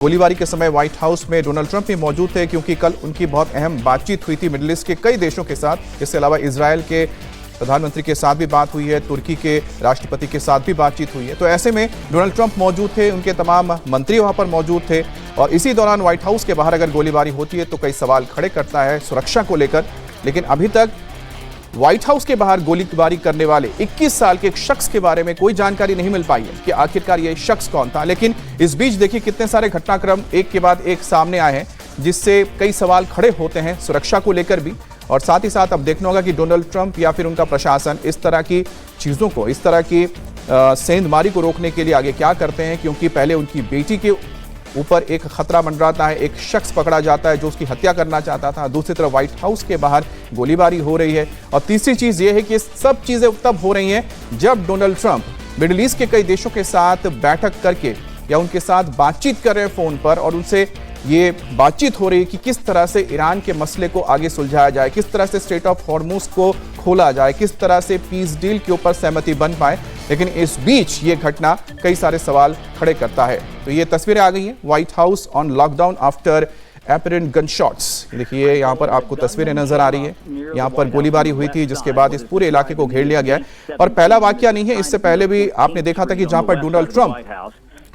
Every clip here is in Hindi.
गोलीबारी के समय व्हाइट हाउस में डोनाल्ड ट्रंप भी मौजूद थे क्योंकि कल उनकी बहुत अहम बातचीत हुई थी मिडिल ईस्ट के कई देशों के साथ। इसके अलावा इजराइल के प्रधानमंत्री के साथ भी बात हुई है, तुर्की के राष्ट्रपति के साथ भी बातचीत हुई है। तो ऐसे में डोनाल्ड ट्रंप मौजूद थे, उनके तमाम मंत्री वहां पर मौजूद थे और इसी दौरान व्हाइट हाउस के बाहर अगर गोलीबारी होती है तो कई सवाल खड़े करता है सुरक्षा को लेकर। लेकिन अभी तक व्हाइट हाउस के बाहर गोलीबारी करने वाले 21 साल के एक शख्स के बारे में कोई जानकारी नहीं मिल पाई है कि आखिरकार ये शख्स कौन था। लेकिन इस बीच देखिए कितने सारे घटनाक्रम एक के बाद एक सामने आए हैं जिससे कई सवाल खड़े होते हैं सुरक्षा को लेकर भी। और साथ ही साथ अब देखना होगा कि डोनाल्ड ट्रंप या फिर उनका प्रशासन इस तरह की चीज़ों को, इस तरह की सेंधमारी को रोकने के लिए आगे क्या करते हैं, क्योंकि पहले उनकी बेटी के ऊपर एक खतरा मंडराता है, एक शख्स पकड़ा जाता है जो उसकी हत्या करना चाहता था, दूसरी तरफ व्हाइट हाउस के बाहर गोलीबारी हो रही है और तीसरी चीज ये है कि सब चीजें तब हो रही हैं जब डोनाल्ड ट्रंप मिडिल ईस्ट के कई देशों के साथ बैठक करके या उनके साथ बातचीत कर रहे हैं फोन पर और उनसे ये बातचीत हो रही है कि किस तरह से ईरान के मसले को आगे सुलझाया जाए, किस तरह से स्ट्रेट ऑफ हॉर्मुज को खोला जाए, किस तरह से पीस डील के ऊपर सहमति बन पाए। लेकिन इस बीच ये घटना कई सारे सवाल खड़े करता है। तो ये तस्वीरें आ गई हैं, white house on lockdown after apparent gun shots. देखिए यहाँ पर आपको तस्वीरें नजर आ रही है, यहाँ पर गोलीबारी हुई थी जिसके बाद इस पूरे इलाके को घेर लिया गया है। और पहला वाकया नहीं है, इससे पहले भी आपने देखा था कि जहां पर डोनाल्ड ट्रंप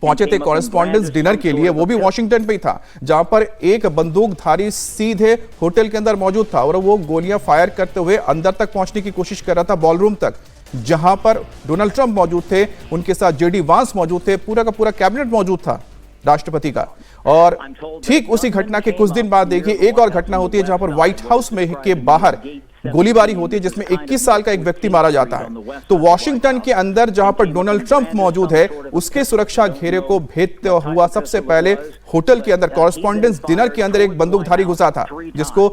पहुंचे थे कॉरेस्पॉन्डेंस डिनर के लिए, वो भी वॉशिंगटन पे ही था, जहां पर एक बंदूकधारी सीधे होटल के अंदर मौजूद था और वो गोलियां फायर करते हुए अंदर तक पहुंचने की कोशिश कर रहा था, बॉलरूम तक, जहां पर डोनाल्ड ट्रंप मौजूद थे, उनके साथ जेडी वांस मौजूद थे, पूरा का पूरा कैबिनेट मौजूद था राष्ट्रपति का। और ठीक उसी घटना के कुछ दिन बाद देखिए एक और घटना होती है जहां पर व्हाइट हाउस में के बाहर गोलीबारी होती है जिसमें 21 साल का एक व्यक्ति मारा जाता है। तो वॉशिंगटन के अंदर जहां पर डोनाल्ड ट्रंप मौजूद है उसके सुरक्षा घेरे को भेदते हुआ सबसे पहले होटल के अंदर कॉरेस्पॉन्डेंस डिनर के अंदर एक बंदूकधारी घुसा था जिसको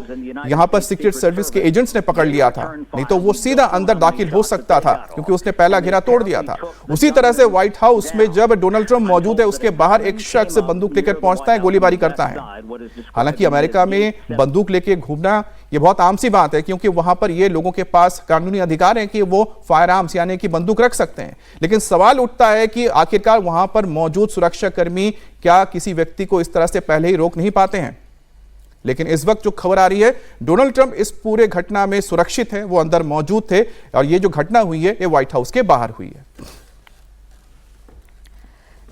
यहां पर सीक्रेट सर्विस के एजेंट्स ने पकड़ लिया था, नहीं तो वो सीधा अंदर दाखिल हो सकता था क्योंकि उसने पहला घेरा तोड़ दिया था। उसी तरह से व्हाइट हाउस में जब डोनाल्ड ट्रंप मौजूद है उसके बाहर एक शख्स बंदूक लेकर पहुंचता है, गोलीबारी करता है। हालांकि अमेरिका में बंदूक लेके घूमना ये बहुत आम सी बात है क्योंकि वहां पर ये लोगों के पास कानूनी अधिकार है कि वो फायर आर्म्स यानी कि बंदूक रख सकते हैं। लेकिन सवाल उठता है कि आखिरकार वहां पर मौजूद सुरक्षाकर्मी क्या किसी व्यक्ति को इस तरह से पहले ही रोक नहीं पाते हैं। लेकिन इस वक्त जो खबर आ रही है डोनाल्ड ट्रंप इस पूरे घटना में सुरक्षित है, वो अंदर मौजूद थे और ये जो घटना हुई है ये व्हाइट हाउस के बाहर हुई है।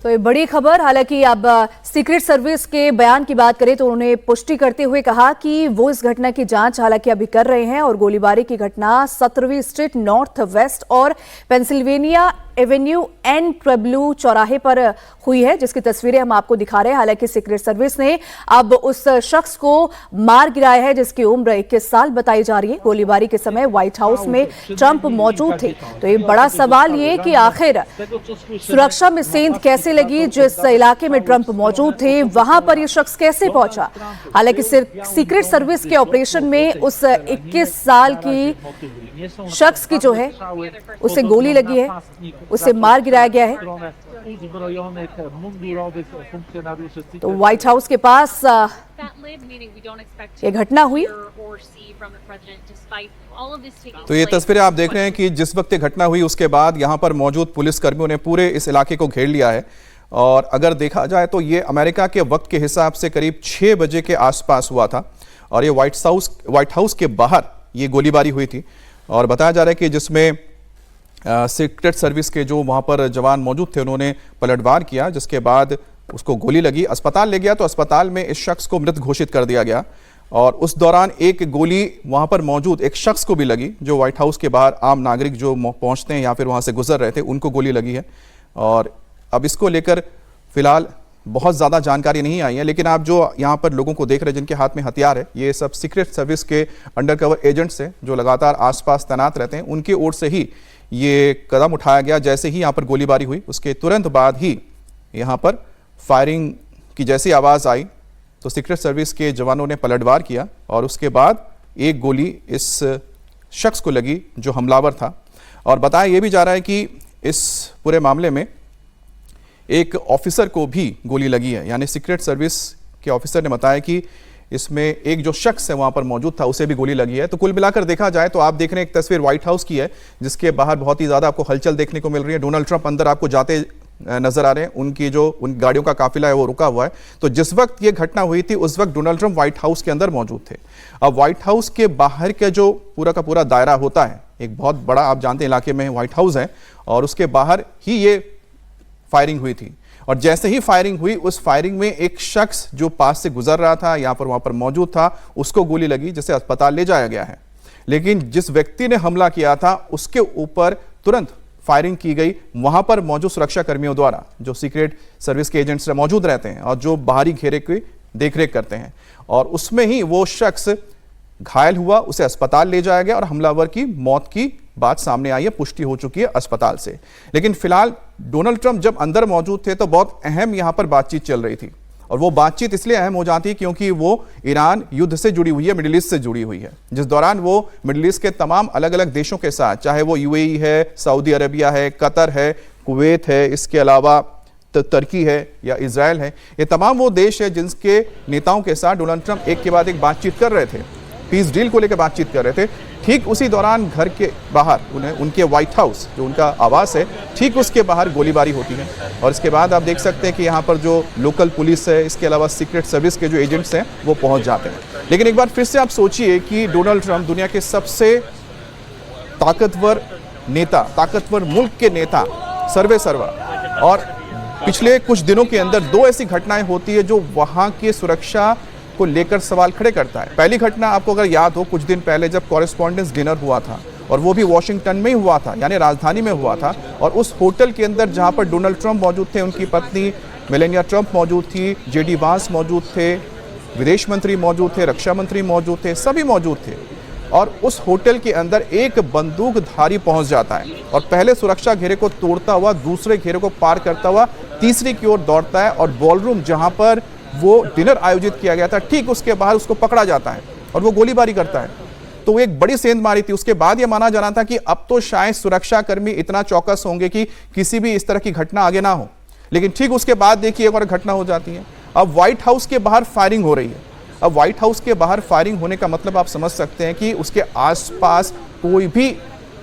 तो ये बड़ी खबर। हालांकि अब सीक्रेट सर्विस के बयान की बात करें तो उन्होंने पुष्टि करते हुए कहा कि वो इस घटना की जांच हालांकि अभी कर रहे हैं और गोलीबारी की घटना 17वीं स्ट्रीट नॉर्थ वेस्ट और पेंसिल्वेनिया एवेन्यू एन ट्रेब्लू चौराहे पर हुई है, जिसकी तस्वीरें हम आपको दिखा रहे हैं। हालांकि सीक्रेट सर्विस ने अब उस शख्स को मार गिराया है जिसकी उम्र 21 साल बताई जा रही है। गोलीबारी के समय व्हाइट हाउस में ट्रंप मौजूद थे। तो ये बड़ा सवाल ये कि आखिर सुरक्षा में सेंध कैसे लगी, जिस इलाके में ट्रंप मौजूद थे वहां पर ये शख्स कैसे पहुंचा। हालांकि सीक्रेट सर्विस के ऑपरेशन में उस 21 साल की शख्स की जो है उसे गोली लगी है, उसे मार गिराया गया है। तो व्हाइट हाउस के पास ये घटना हुई। तो ये तस्वीरें आप देख रहे हैं कि जिस वक्त ये घटना हुई उसके बाद यहां पर मौजूद पुलिस कर्मियों ने पूरे इस इलाके को घेर लिया है। और अगर देखा जाए तो ये अमेरिका के वक्त के हिसाब से करीब 6 बजे के आसपास हुआ था और ये व्हाइट हाउस के बाहर ये गोलीबारी हुई थी। और बताया जा रहा है कि जिसमें सीक्रेट सर्विस के जो वहां पर जवान मौजूद थे उन्होंने पलटवार किया, जिसके बाद उसको गोली लगी, अस्पताल ले गया तो अस्पताल में इस शख्स को मृत घोषित कर दिया गया। और उस दौरान एक गोली वहां पर मौजूद एक शख्स को भी लगी जो व्हाइट हाउस के बाहर आम नागरिक जो पहुंचते हैं या फिर वहां से गुजर रहे थे उनको गोली लगी है। और अब इसको लेकर फिलहाल बहुत ज़्यादा जानकारी नहीं आई है, लेकिन आप जो यहाँ पर लोगों को देख रहे हैं जिनके हाथ में हथियार है ये सब सीक्रेट सर्विस के अंडरकवर एजेंट्स हैं जो लगातार आसपास तैनात रहते हैं। उनकी ओर से ही ये कदम उठाया गया। जैसे ही यहाँ पर गोलीबारी हुई उसके तुरंत बाद ही यहाँ पर फायरिंग की जैसी आवाज़ आई तो सीक्रेट सर्विस के जवानों ने पलटवार किया और उसके बाद एक गोली इस शख्स को लगी जो हमलावर था। और बताया ये भी जा रहा है कि इस पूरे मामले में एक ऑफिसर को भी गोली लगी है, यानी सीक्रेट सर्विस के ऑफिसर ने बताया कि इसमें एक जो शख्स है वहां पर मौजूद था उसे भी गोली लगी है। तो कुल मिलाकर देखा जाए तो आप देख रहे हैं एक तस्वीर व्हाइट हाउस की है जिसके बाहर बहुत ही ज्यादा आपको हलचल देखने को मिल रही है। डोनाल्ड ट्रंप अंदर आपको जाते नजर आ रहे हैं, उनकी जो उन गाड़ियों का काफिला है वो रुका हुआ है। तो जिस वक्त ये घटना हुई थी उस वक्त डोनाल्ड ट्रंप व्हाइट हाउस के अंदर मौजूद थे। अब व्हाइट हाउस के बाहर का जो पूरा का पूरा दायरा होता है, एक बहुत बड़ा आप जानते हैं इलाके में व्हाइट हाउस है, और उसके बाहर ही ये फायरिंग हुई थी। और जैसे ही फायरिंग हुई, उस फायरिंग में एक शख्स जो पास से गुजर रहा था, वहां पर मौजूद था, उसको गोली लगी, जिसे अस्पताल ले जाया गया है। लेकिन जिस व्यक्ति ने हमला किया था उसके ऊपर तुरंत फायरिंग की गई, वहां पर मौजूद सुरक्षा कर्मियों द्वारा, जो सीक्रेट सर्विस के एजेंट्स मौजूद रहते हैं और जो बाहरी घेरे की देखरेख करते हैं, और उसमें ही वो शख्स घायल हुआ, उसे अस्पताल ले जाया गया और हमलावर की मौत की बात सामने आई है, पुष्टि हो चुकी है अस्पताल से। लेकिन फिलहाल डोनाल्ड ट्रंप जब अंदर मौजूद थे तो बहुत अहम यहां पर बातचीत चल रही थी, और वो बातचीत इसलिए अहम हो जाती है क्योंकि वो ईरान युद्ध से जुड़ी हुई है, मिडिल ईस्ट से जुड़ी हुई है, जिस दौरान वो मिडिल ईस्ट के तमाम अलग अलग देशों के साथ, चाहे वो यूएई है, सऊदी अरबिया है, कतर है, कुवैत है, इसके अलावा तुर्की है या इजराइल है, ये तमाम वो देश है जिनके नेताओं के साथ डोनाल्ड ट्रंप एक के बाद एक बातचीत कर रहे थे, पीस डील को लेकर बातचीत कर रहे थे। ठीक उसी दौरान घर के बाहर उनके व्हाइट हाउस जो उनका आवास है, ठीक उसके बाहर गोलीबारी होती है। और इसके बाद आप देख सकते हैं कि यहाँ पर जो लोकल पुलिस है, इसके अलावा सीक्रेट सर्विस के जो एजेंट्स हैं वो पहुंच जाते हैं। लेकिन एक बार फिर से आप सोचिए कि डोनाल्ड ट्रंप दुनिया के सबसे ताकतवर नेता, ताकतवर मुल्क के नेता, सर्वे सर्वा, और पिछले कुछ दिनों के अंदर दो ऐसी घटनाएं होती है जो वहां की सुरक्षा को लेकर सवाल खड़े करता है। पहली घटना आपको अगर याद हो, कुछ दिन पहले जब कॉरेस्पॉन्डेंस डिनर हुआ था, और वो भी वॉशिंगटन में ही हुआ था, यानी राजधानी में हुआ था, और उस होटल के अंदर जहां पर डोनाल्ड ट्रंप मौजूद थे, उनकी पत्नी मेलानिया ट्रंप मौजूद थी, जेडी वांस मौजूद थे, विदेश मंत्री मौजूद थे, रक्षा मंत्री मौजूद थे, सभी मौजूद थे। और उस होटल के अंदर एक बंदूकधारी पहुंच जाता है और पहले सुरक्षा घेरे को तोड़ता हुआ दूसरे घेरे को पार करता हुआ तीसरी की ओर दौड़ता है, और बॉलरूम जहां पर वो डिनर आयोजित किया गया था, ठीक उसके बाहर उसको पकड़ा जाता है और वो गोलीबारी करता है। तो वो एक बड़ी सेंध मारी थी। उसके बाद ये माना जाना था कि अब तो शायद सुरक्षा कर्मी इतना चौकस होंगे कि किसी भी इस तरह की घटना आगे ना हो, लेकिन ठीक उसके बाद देखिए एक और घटना हो जाती है। अब व्हाइट हाउस के बाहर फायरिंग हो रही है। अब व्हाइट हाउस के बाहर फायरिंग होने का मतलब आप समझ सकते हैं कि उसके आसपास कोई भी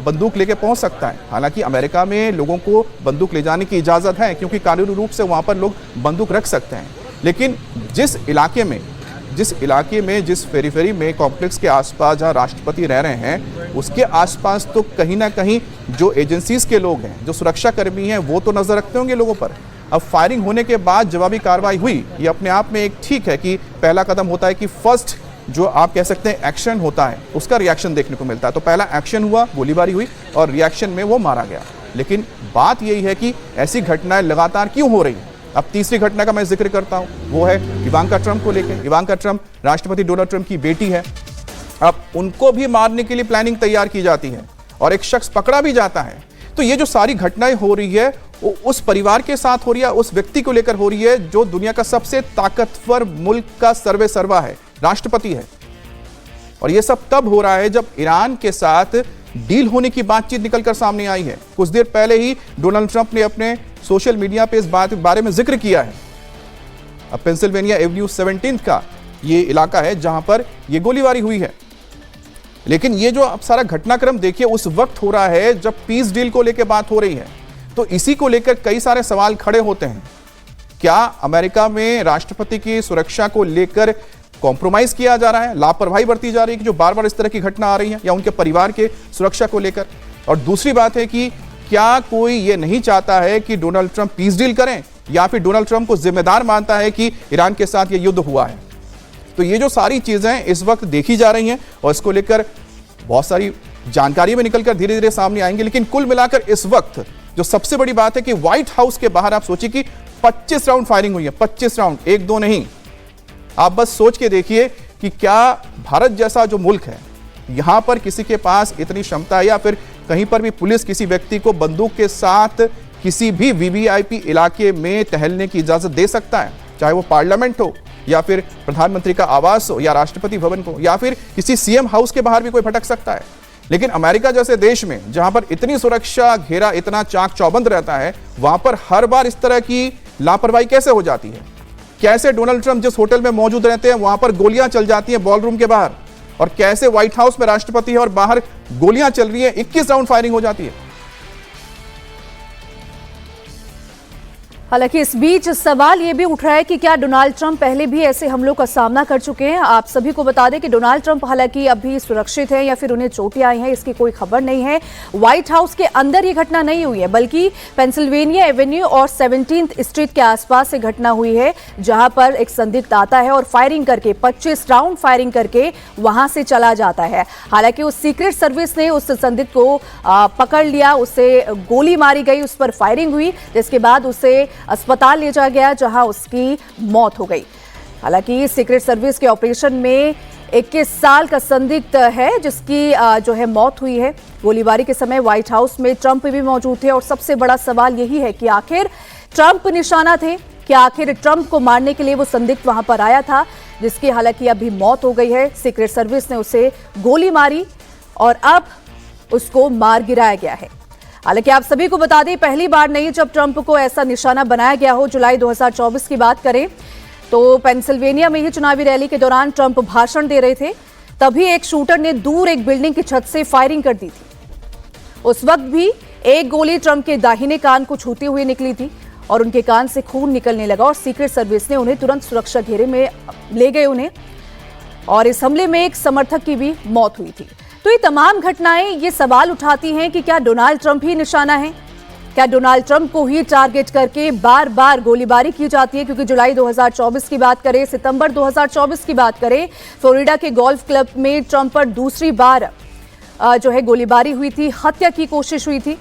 बंदूक लेके पहुंच सकता है। हालांकि अमेरिका में लोगों को बंदूक ले जाने की इजाजत है क्योंकि कानूनी रूप से वहां पर लोग बंदूक रख सकते हैं, लेकिन जिस इलाके में जिस पेरीफेरी में कॉम्प्लेक्स के आसपास जहां राष्ट्रपति रह रहे हैं, उसके आसपास तो कहीं ना कहीं जो एजेंसीज के लोग हैं, जो सुरक्षा कर्मी हैं, वो तो नजर रखते होंगे लोगों पर। अब फायरिंग होने के बाद जवाबी कार्रवाई हुई, ये अपने आप में एक ठीक है कि पहला कदम होता है कि फर्स्ट जो आप कह सकते हैं एक्शन होता है, उसका रिएक्शन देखने को मिलता है। तो पहला एक्शन हुआ, गोलीबारी हुई और रिएक्शन में वो मारा गया। लेकिन बात यही है कि ऐसी घटनाएं लगातार क्यों हो रही हैं। अब तीसरी घटना का मैं जिक्र करता हूं, वो है इवांका ट्रंप को लेकर। इवांका ट्रंप राष्ट्रपति डोनाल्ड ट्रंप की बेटी है। अब उनको भी मारने के लिए प्लानिंग तैयार की जाती है और एक शख्स पकड़ा भी जाता है। तो ये जो सारी घटनाएं हो रही है वो उस परिवार के साथ हो रही है, उस व्यक्ति को लेकर हो रही है जो दुनिया का सबसे ताकतवर मुल्क का सर्वे सर्वा है, राष्ट्रपति है। और ये सब तब हो रहा है जब ईरान के साथ डील होने की बातचीत निकलकर सामने आई है। कुछ देर पहले ही डोनाल्ड ट्रंप ने अपने सोशल मीडिया पे इस बात बारे में जिक्र किया है। अब पेंसिल्वेनिया एवेन्यू 17 का ये इलाका है जहां पर ये गोलीबारी हुई है। लेकिन ये जो अब सारा घटनाक्रम देखिए उस वक्त हो रहा है जब पीस डील को लेकर बात हो रही है। तो इसी को लेकर कई सारे सवाल खड़े होते हैं। क्या अमेरिका में राष्ट्रपति की सुरक्षा को लेकर कॉम्प्रोमाइज किया जा रहा है, लापरवाही बरती जा रही है कि जो बार बार इस तरह की घटना आ रही है, या उनके परिवार के सुरक्षा को लेकर? और दूसरी बात है कि क्या कोई ये नहीं चाहता है कि डोनाल्ड ट्रंप पीस डील करें, या फिर डोनाल्ड ट्रंप को जिम्मेदार मानता है कि ईरान के साथ ये युद्ध हुआ है? तो ये जो सारी चीजें इस वक्त देखी जा रही हैं और इसको लेकर बहुत सारी जानकारी में निकलकर धीरे धीरे सामने आएंगे। लेकिन कुल मिलाकर इस वक्त जो सबसे बड़ी बात है कि व्हाइट हाउस के बाहर आप सोचिए कि 25 राउंड फायरिंग हुई है। 25 राउंड, एक दो नहीं। आप बस सोच के देखिए कि क्या भारत जैसा जो मुल्क है, यहां पर किसी के पास इतनी क्षमता है, या फिर कहीं पर भी पुलिस किसी व्यक्ति को बंदूक के साथ किसी भी वीवीआईपी इलाके में टहलने की इजाजत दे सकता है, चाहे वो पार्लियामेंट हो, या फिर प्रधानमंत्री का आवास हो, या राष्ट्रपति भवन को, या फिर किसी सीएम हाउस के बाहर भी कोई भटक सकता है। लेकिन अमेरिका जैसे देश में जहां पर इतनी सुरक्षा घेरा इतना चाक चौबंद रहता है, वहां पर हर बार इस तरह की लापरवाही कैसे हो जाती है? कैसे डोनाल्ड ट्रंप जिस होटल में मौजूद रहते हैं वहां पर गोलियां चल जाती हैं बॉलरूम के बाहर, और कैसे व्हाइट हाउस में राष्ट्रपति है और बाहर गोलियां चल रही हैं, 21 राउंड फायरिंग हो जाती है। हालांकि इस बीच सवाल ये भी उठ रहा है कि क्या डोनाल्ड ट्रंप पहले भी ऐसे हमलों का सामना कर चुके हैं। आप सभी को बता दें कि डोनाल्ड ट्रंप हालांकि अभी सुरक्षित है या फिर उन्हें चोटें आई हैं, इसकी कोई खबर नहीं है। व्हाइट हाउस के अंदर ये घटना नहीं हुई है, बल्कि पेंसिल्वेनिया एवेन्यू और 17th स्ट्रीट के आसपास ये घटना हुई है, जहां पर एक संदिग्ध आता है और फायरिंग करके 25 राउंड फायरिंग करके वहां से चला जाता है। हालांकि उस सीक्रेट सर्विस ने उस संदिग्ध को पकड़ लिया, उसे गोली मारी गई, उस पर फायरिंग हुई, जिसके बाद उसे अस्पताल ले जाया गया जहां उसकी मौत हो गई। हालांकि सीक्रेट सर्विस के ऑपरेशन में 21 साल का संदिग्ध है जिसकी जो है मौत हुई है। गोलीबारी के समय व्हाइट हाउस में ट्रंप भी मौजूद थे और सबसे बड़ा सवाल यही है कि आखिर ट्रंप निशाना थे, कि आखिर ट्रंप को मारने के लिए वो संदिग्ध वहां पर आया था, जिसकी हालांकि अभी मौत हो गई है। सीक्रेट सर्विस ने उसे गोली मारी और अब उसको मार गिराया गया है। हालांकि आप सभी को बता दें, पहली बार नहीं जब ट्रंप को ऐसा निशाना बनाया गया हो। जुलाई 2024 की बात करें तो पेंसिल्वेनिया में ही चुनावी रैली के दौरान ट्रंप भाषण दे रहे थे, तभी एक शूटर ने दूर एक बिल्डिंग की छत से फायरिंग कर दी थी। उस वक्त भी एक गोली ट्रंप के दाहिने कान को छूते हुए निकली थी और उनके कान से खून निकलने लगा और सीक्रेट सर्विस ने उन्हें तुरंत सुरक्षा घेरे में ले गए उन्हें, और इस हमले में एक समर्थक की भी मौत हुई थी। तो ये तमाम घटनाएं ये सवाल उठाती हैं कि क्या डोनाल्ड ट्रंप ही निशाना है, क्या डोनाल्ड ट्रंप को ही टारगेट करके बार बार गोलीबारी की जाती है। क्योंकि जुलाई 2024 की बात करें, सितंबर 2024 की बात करें, फ्लोरिडा के गोल्फ क्लब में ट्रंप पर दूसरी बार जो है गोलीबारी हुई थी, हत्या की कोशिश हुई थी।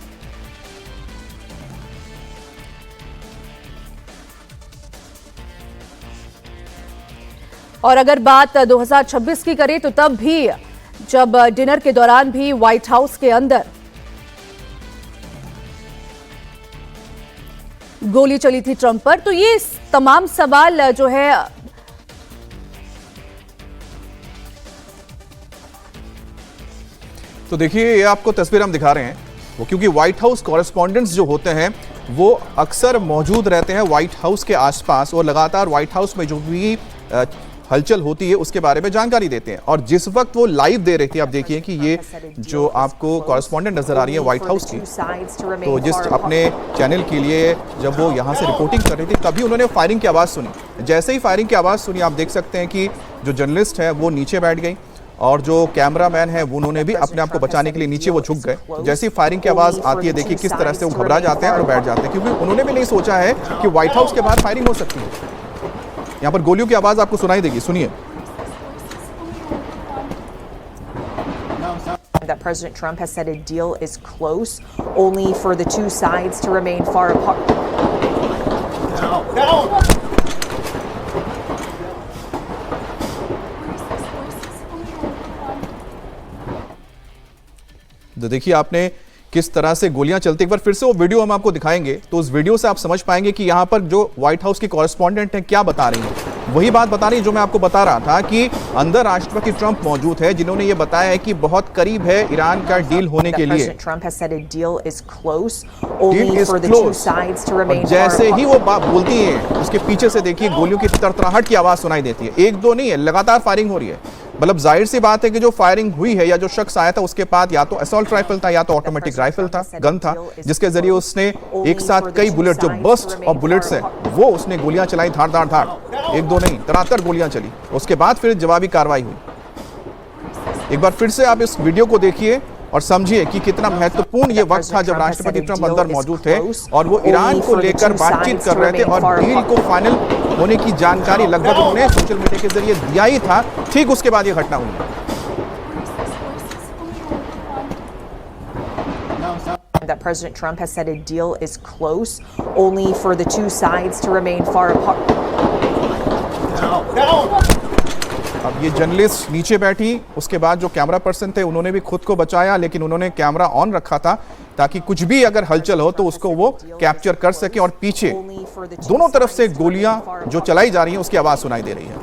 और अगर बात 2026 की करें तो तब भी जब डिनर के दौरान भी व्हाइट हाउस के अंदर गोली चली थी ट्रंप पर। तो ये तमाम सवाल जो है तो देखिए, ये आपको तस्वीर हम दिखा रहे हैं वो, क्योंकि व्हाइट हाउस कॉरेस्पॉन्डेंट्स जो होते हैं वो अक्सर मौजूद रहते हैं व्हाइट हाउस के आसपास और लगातार व्हाइट हाउस में जो भी हलचल होती है उसके बारे में जानकारी देते हैं। और जिस वक्त वो लाइव दे रही थी, आप देखिए कि ये जो आपको कॉरेस्पॉन्डेंट नजर आ रही है व्हाइट हाउस की, तो जिस अपने चैनल के लिए जब वो यहाँ से रिपोर्टिंग कर रही थी तभी उन्होंने फायरिंग की आवाज़ सुनी। जैसे ही फायरिंग की आवाज़ सुनी, आप देख सकते हैं कि जो जर्नलिस्ट है वो नीचे बैठ गई और जो कैमरामैन है वो उन्होंने भी अपने आप को बचाने के लिए नीचे वो झुक गए। जैसे ही फायरिंग की आवाज़ आती है, देखिए किस तरह से वो घबरा जाते हैं और बैठ जाते हैं, क्योंकि उन्होंने भी नहीं सोचा है कि व्हाइट हाउस के बाहर फायरिंग हो सकती है। यहाँ पर गोलियों की आवाज आपको सुनाई देगी, सुनिए। That President Trump has said a deal is close, only for the two sides to remain far apart. तो देखिए आपने किस तरह से गोलियां चलती। एक बार फिर से वो वीडियो हम आपको दिखाएंगे, तो उस वीडियो से आप समझ पाएंगे कि यहाँ पर जो व्हाइट हाउस की कॉरेस्पॉन्डेंट हैं क्या बता रही हैं। वही बात बता रही जो मैं आपको बता रहा था कि अंदर राष्ट्रपति ट्रंप मौजूद है, जिन्होंने ये बताया है कि बहुत करीब है ईरान का डील होने के लिए। और जैसे ही वो बात बोलती है, उसके पीछे से देखिए गोलियों की तरतराहट की आवाज सुनाई देती है। एक दो नहीं है, लगातार फायरिंग हो रही है। मतलब जाहिर सी बात है कि जो फायरिंग हुई है या जो शख्स आया था उसके पास या तो असॉल्ट राइफल था या तो ऑटोमेटिक राइफल था, गन था, जिसके जरिए उसने एक साथ कई बुलेट, जो बर्स्ट ऑफ बुलेट्स है, वो उसने गोलियां चलाई, धाड़ धाड़ धाड़, एक दो नहीं, तरातर गोलियां चली। उसके बाद फिर जवाबी कार्रवाई हुई। एक बार फिर से आप इस वीडियो को देखिए और समझिए कि कितना महत्वपूर्ण ये वक्त था जब राष्ट्रपति ट्रंप अंदर मौजूद थे और वो ईरान को लेकर बातचीत कर रहे थे और डील को फाइनल होने की जानकारी लगभग उन्होंने सोशल मीडिया के जरिए दिया ही था। ठीक उसके बाद ये घटना हुई। That President Trump has said a deal is close, only for the two sides to remain far apart. अब ये जर्नलिस्ट नीचे बैठी, उसके बाद जो कैमरा पर्सन थे उन्होंने भी खुद को बचाया, लेकिन उन्होंने कैमरा ऑन रखा था ताकि कुछ भी अगर हलचल हो तो उसको वो कैप्चर कर सके। और पीछे दोनों तरफ से गोलियां जो चलाई जा रही हैं उसकी आवाज सुनाई दे रही है।